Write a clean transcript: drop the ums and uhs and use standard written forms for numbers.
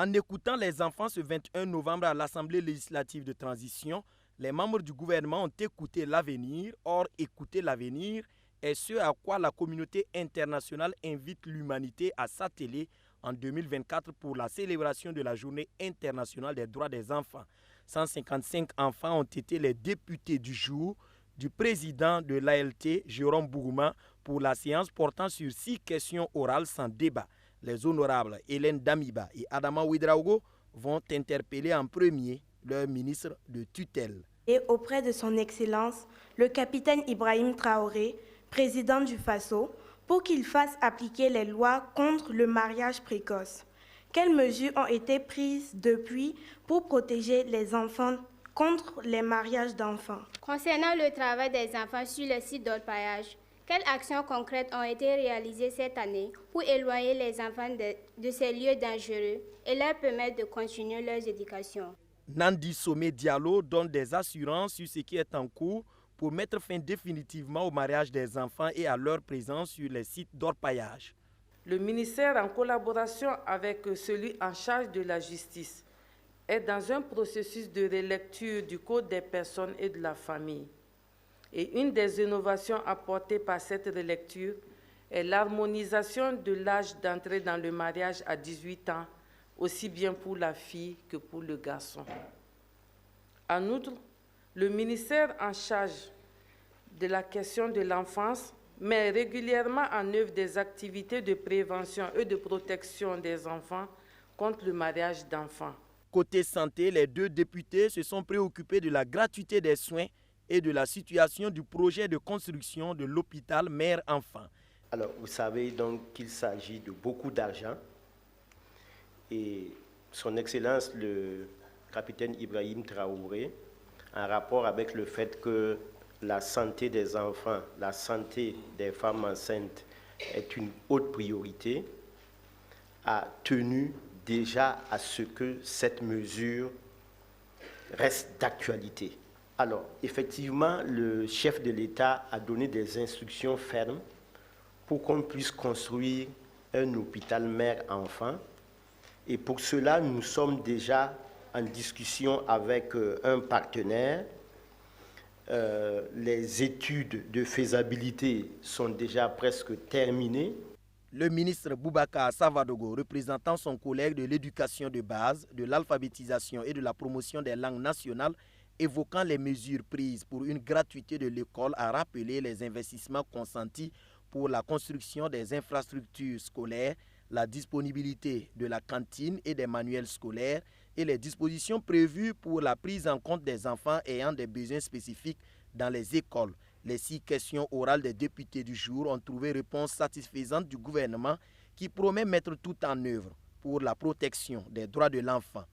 En écoutant les enfants ce 21 novembre à l'Assemblée législative de transition, les membres du gouvernement ont écouté l'avenir. Or, écouter l'avenir est ce à quoi la communauté internationale invite l'humanité à s'atteler en 2024 pour la célébration de la Journée internationale des droits des enfants. 155 enfants ont été les députés du jour du président de l'ALT, Jérôme Bougouma, pour la séance portant sur 6 questions orales sans débat. Les honorables Hélène Damiba et Adama Ouedraogo vont interpeller en premier leur ministre de tutelle. Et auprès de son Excellence, le capitaine Ibrahim Traoré, président du FASO, pour qu'il fasse appliquer les lois contre le mariage précoce. Quelles mesures ont été prises depuis pour protéger les enfants contre les mariages d'enfants? Concernant le travail des enfants sur le site d'orpaillage, quelles actions concrètes ont été réalisées cette année pour éloigner les enfants de ces lieux dangereux et leur permettre de continuer leur éducation? Nandi Somé Diallo donne des assurances sur ce qui est en cours pour mettre fin définitivement au mariage des enfants et à leur présence sur les sites d'orpaillage. Le ministère, en collaboration avec celui en charge de la justice, est dans un processus de relecture du Code des personnes et de la famille. Et une des innovations apportées par cette relecture est l'harmonisation de l'âge d'entrée dans le mariage à 18 ans, aussi bien pour la fille que pour le garçon. En outre, le ministère en charge de la question de l'enfance met régulièrement en œuvre des activités de prévention et de protection des enfants contre le mariage d'enfants. Côté santé, les deux députés se sont préoccupés de la gratuité des soins et de la situation du projet de construction de l'hôpital mère-enfant. Alors, vous savez donc qu'il s'agit de beaucoup d'argent et son Excellence le capitaine Ibrahim Traoré, en rapport avec le fait que la santé des enfants, la santé des femmes enceintes est une haute priorité, a tenu déjà à ce que cette mesure reste d'actualité. Alors, effectivement, le chef de l'État a donné des instructions fermes pour qu'on puisse construire un hôpital mère-enfant. Et pour cela, nous sommes déjà en discussion avec un partenaire. Les études de faisabilité sont déjà presque terminées. Le ministre Boubacar Savadogo, représentant son collègue de l'éducation de base, de l'alphabétisation et de la promotion des langues nationales, évoquant les mesures prises pour une gratuité de l'école, a rappelé les investissements consentis pour la construction des infrastructures scolaires, la disponibilité de la cantine et des manuels scolaires et les dispositions prévues pour la prise en compte des enfants ayant des besoins spécifiques dans les écoles. Les 6 questions orales des députés du jour ont trouvé réponse satisfaisante du gouvernement qui promet mettre tout en œuvre pour la protection des droits de l'enfant.